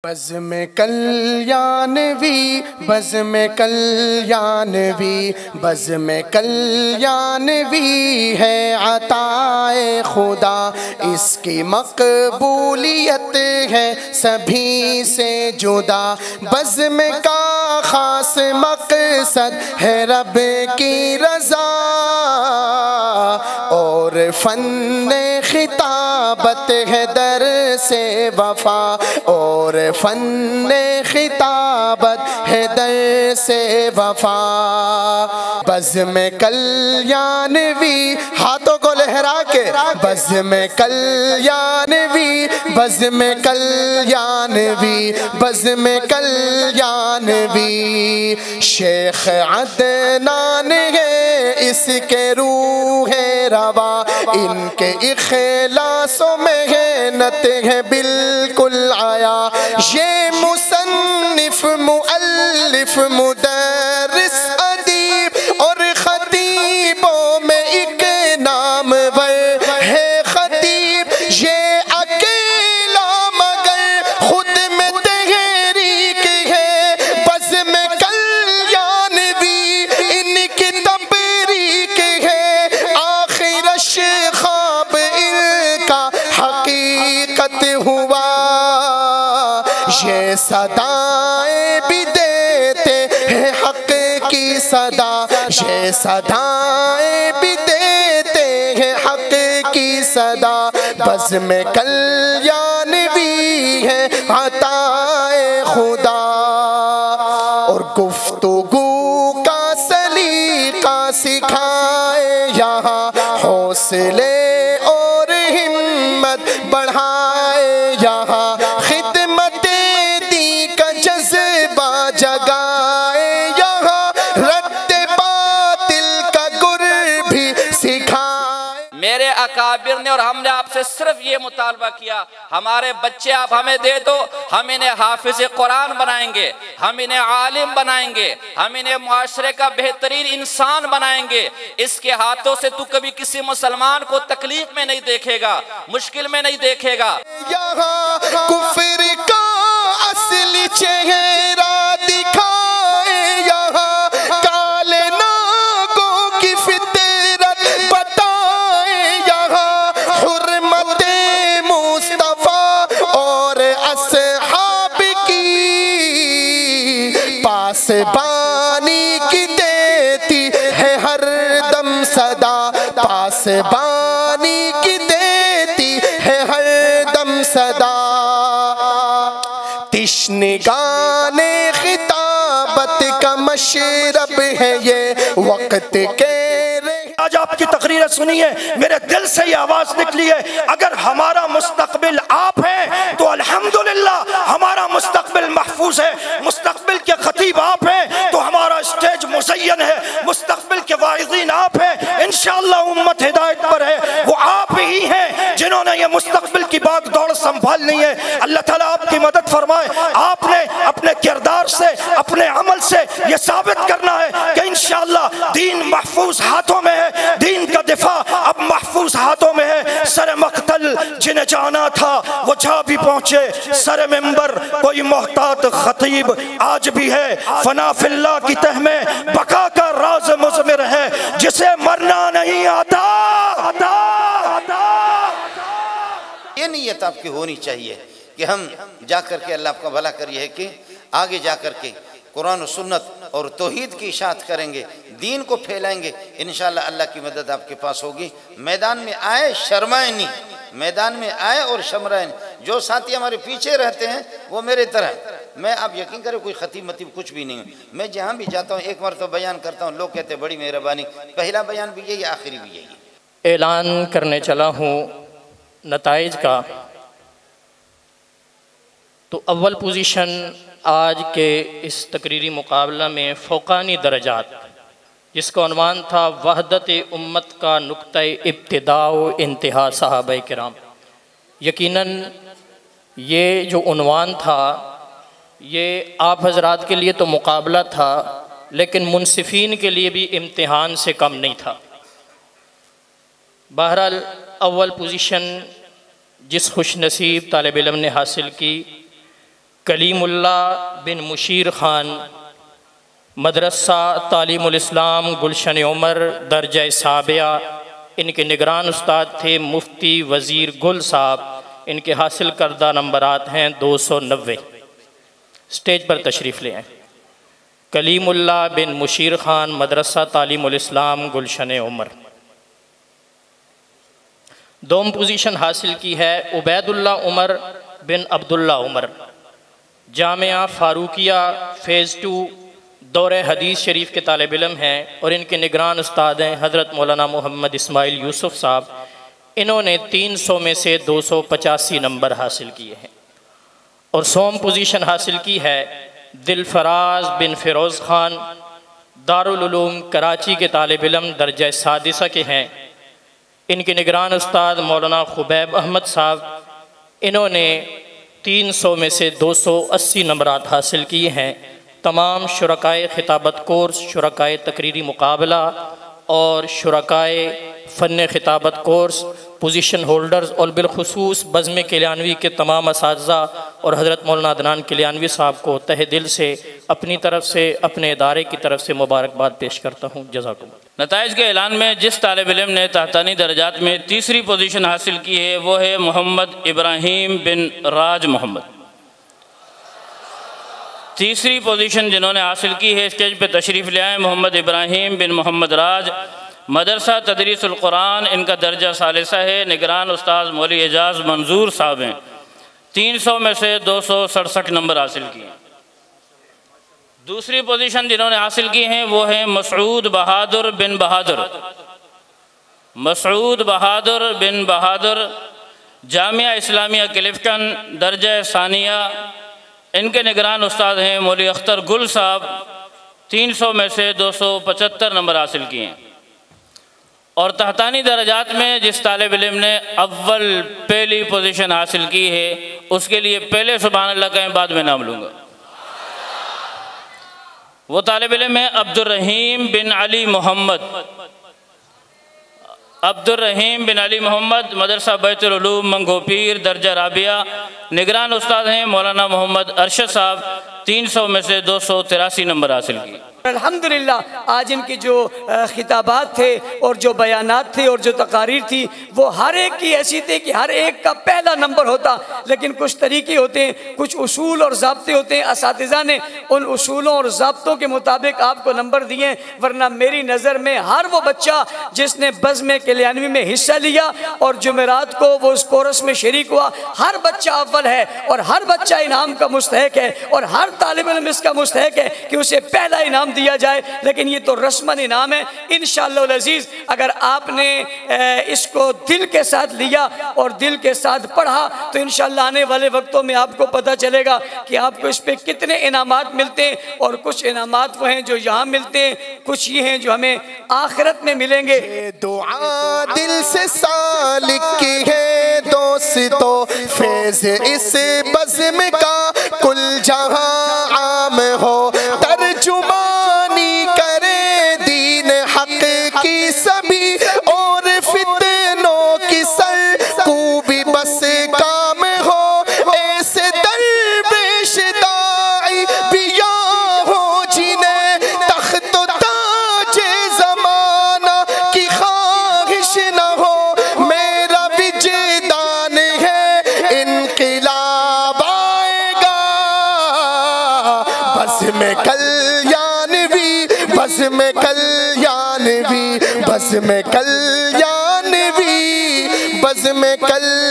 बज़्म कल्याणवी बज़्म कल्याणवी बज़्म कल्याणवी है अताए खुदा, इसकी मकबूलियत है सभी से जुदा। बज़्म का खास मकसद है रब की रज़ा और फ़न्ने खिताबत है दर से वफ़ा और फ़न्ने खिताबत है दर से वफ़ा। बज़्म कल्याणवी हाथों को लहरा के बज़्म कल्याणवी बज़्म कल्याणवी बज़्म कल्याणवी। शेख अदनान है इसके रूह रवा, इनके इख़लासो मेहनत है बिल्कुल आया। ये मुसन्निफ मुअल्लिफ मुदर्रिस अदीब और ख़तीबों में एक नामवर है ख़तीब। ये अकेला मगर खुद में तहरीक है। बज़्म कल्याणवी इनकी तबरीक है। आखिरश ख्वाब इनका हकीकत हुआ। ये सदाएं भी देते हैं हक की सदा, ये सदाएं भी देते हैं हक की सदा। बज़्म कल्याणवी है अताए खुदा और गुफ्तगू का सलीका सिखाए यहाँ, हौसले और हिम्मत बढ़ाए यहाँ। जगाए यहाँ रद्दे बातिल का गुर भी सिखाए। मेरे अकाबिर ने और हमने आपसे सिर्फ ये मुतालबा किया, हमारे बच्चे आप हमें दे दो, हम इन्हें हाफिज कुरान बनाएंगे, हम इन्हें आलिम बनाएंगे, हम इन्हें मुआशरे का बेहतरीन इंसान बनाएंगे। इसके हाथों से तू कभी किसी मुसलमान को तकलीफ में नहीं देखेगा, मुश्किल में नहीं देखेगा। यहाँ कुफ्र का असली चेहरा दिखाए, यहाँ काले नागों की फितरत बताए। यहाँ हुर्मते मुस्तफा और असहाब की पासबानी की देती है हर दम सदा। पासबानी की देती है हर दम सदा। तिश्नगाने खिताबत का मशरब है ये वक्त के। आज आपकी तकरीर सुनिए, मेरे दिल से ये आवाज निकली है, अगर हमारा मुस्तकबिल आप हैं तो अल्हम्दुलिल्लाह हमारा मुस्तकबिल महफूज है। मुस्तकबिल के खतीब आप हैं तो हमारा स्टेज मुज़य्यन है। मुस्तकबिल के वाइज़ीन आप हैं, इंशाअल्लाह उम्मत हिदायत पर है। वो आप ही हैं जिन्होंने ये मुस्तकबिल की बाग दौड़ संभालनी है। अल्लाह ताला आपकी मदद फरमाए। आपने अपने किरदार से, अपने अमल से ये साबित करना है कि इंशाअल्लाह दीन महफूज हाथों में है, दीन का दिफा अब महफूज हाथों में है। सर मक्तल जिन्हें जाना था वो जा भी पहुंचे। सर मिंबर कोई मोहतात खतीब आज भी है। फना फिल्लाह की तह में बका का राज मुज़मिर है, जिसे मरना नहीं आता। ये नीयत आपकी होनी चाहिए कि हम जा कर के अल्लाह आपका भला करिए है कि आगे जा कर के कुरान और सुन्नत और तौहीद की इशाअत करेंगे, दीन को फैलाएंगे। इंशाअल्लाह अल्लाह की मदद आपके पास होगी। मैदान में आए शर्माए नहीं, मैदान में आए और शर्माए नहीं। जो साथी हमारे पीछे रहते हैं वो मेरे तरह, मैं आप यकीन करें कोई खतीब मतीब कुछ भी नहीं हूँ। मैं जहाँ भी जाता हूँ एक बार तो बयान करता हूँ, लोग कहते हैं बड़ी मेहरबानी। पहला बयान भी यही, आखिरी भी यही। ऐलान करने चला हूँ नताइज का। तो अव्वल पोजीशन आज के इस तकरीरी मुकाबला में फ़ौक़ानी दरजात, जिसका उन्वान था वहदत उम्मत का नुक्ता इब्तिदा व इंतहा सहाबाए किराम। यकीनन ये जो उन्वान था ये आप हज़रात के लिए तो मुकाबला था, लेकिन मुनसिफ़ीन के लिए भी इम्तिहान से कम नहीं था। बहरहाल अव्वल पोजीशन जिस खुशनसीब तालिब इल्म ने हासिल की, कलीमुल्लाह बिन मुशीर ख़ान, मदरसा तालीमुल इस्लाम गुलशन उमर, दर्जा साबिया। इनके निगरान उस्ताद थे मुफ्ती वज़ीर गुल साहब। इनके हासिल करदा नंबरात हैं 290। स्टेज पर तशरीफ़ ले आएँ। कलीमुल्लाह बिन मुशीर ख़ान, मदरसा तालीमुल इस्लाम गुलशन उमर। दोम पोजीशन हासिल की है उबैदुल्ला उमर बिन अब्दुल्ला उमर, जामिया फ़ारूकिया फ़ेज़ 2 दौरे हदीस शरीफ के तालिब इल्म हैं और इनके निगरान उस्ताद हैं हज़रत मौलाना मोहम्मद इस्माइल यूसुफ़ साहब। इन्होंने 300 में से 285 नंबर हासिल किए हैं। और सोम पोजीशन हासिल की है दिलफराज बिन फ़िरोज़ ख़ान, दारुल उलूम कराची के तालिब इल्म, दर्जा सादिसा के हैं। इनके निगरान उस्ताद मौलाना खुबैब अहमद साहब। इन्होंने 300 में से 280 नंबरात हासिल किए हैं। तमाम शुरकाए खिताबत कोर्स, शुरकाए तकरीरी मुकाबला और शुरकाए फ़न खिताबत कोर्स, पोजीशन होल्डर्स और बिलखुसूस बज़्म किलियानवी के तमाम असातिज़ा और हज़रत मौलाना अदनान किलियानवी साहब को तहे दिल से अपनी तरफ से, अपने इदारे की तरफ से मुबारकबाद पेश करता हूँ। जज़ाकुमुल्लाह। नताइज के ऐलान में जिस तालिब इल्म ने तहतानी दर्जात में तीसरी पोजीशन हासिल की है वो है मोहम्मद इब्राहीम बिन राज मोहम्मद। तीसरी पोजीशन जिन्होंने हासिल की है स्टेज पर तशरीफ़ ले आए मोहम्मद इब्राहीम बिन मोहम्मद राज, मदरसा तदरीसुल कुरान, इनका दर्जा सालिसा है। निगरान उस्ताद मौलवी एजाज़ मंजूर साहब हैं। 300 में से 267 नंबर हासिल किए। दूसरी पोजीशन जिन्होंने हासिल की हैं वो है मसूद बहादुर बिन बहादुर, मसूद बहादुर बिन बहादुर, जामिया इस्लामिया क्लिफ्टन, दर्जा सानिया। इनके निगरान उस्ताद हैं मौलवी अख्तर गुल साहब। 300 में से 275 नंबर हासिल किए हैं। और तहतानी दर्जात में जिस तालिब इल्म ने अव्वल पहली पोजीशन हासिल की है उसके लिए पहले सुभान अल्लाह कहें, बाद में नाम लूँगा। वो तालिब इल्म है अब्दुर्रहीम बिन अली मोहम्मद, अब्दुर्रहीम बिन अली मोहम्मद, मदरसा बैतुल उलूम मंगोपीर, दर्जा राबिया। निगरान उस्ताद हैं मौलाना मोहम्मद अरशद साहब। 300 में से 283 नंबर हासिल किए। अल्हम्दुलिल्लाह आज इनकी जो खिताबात थे और जो बयानात थे और जो तकारीर थी वो हर एक की ऐसी थी कि हर एक का पहला नंबर होता। लेकिन कुछ तरीके होते हैं, कुछ उसूल और ज़ाब्ते होते हैं। असातिज़ा ने उन उसूलों और ज़ाब्तों के मुताबिक आपको नंबर दिए, वरना मेरी नज़र में हर वो बच्चा जिसने बज़्म किलियानवी में हिस्सा लिया और जुमेरात को वो उस कोरस में शरीक हुआ, हर बच्चा अव्वल है और हर बच्चा इनाम का मुस्तहक है और हर तालिब इल्म इसका मुस्तहक है कि उसे पहला इनाम दिया जाए। लेकिन ये तो रस्मन इनाम है। इंशाअल्लाह अज़ीज़ अगर आपने इसको दिल के साथ लिया और दिल के साथ पढ़ा तो इंशाअल्लाह आने वाले वक्तों में आपको पता चलेगा कि आपको इस पे कितने इनामात मिलते हैं। और कुछ इनामात वो हैं जो यहाँ मिलते हैं, कुछ ये हैं जो हमें आखिरत में मिलेंगे। दुआ दिल से सालिक की है दोस्तों, फैज़ इस बज़्म का कुल जहां आम हो, तर्जुमानी करे दीन हक की सभी और फितनों की सर को भी बस काम हो। ऐसे दरवेश दाई पिया हो जिन्हें तख्त ताजे ज़माना की ख्वाहिश न हो। मेरा विजदान है इनक़िलाब आएगा, बज़्म कल्याणवी, बज़्म कल्याणवी, बज़्म कल्याणवी, बज़्म कल्याणवी।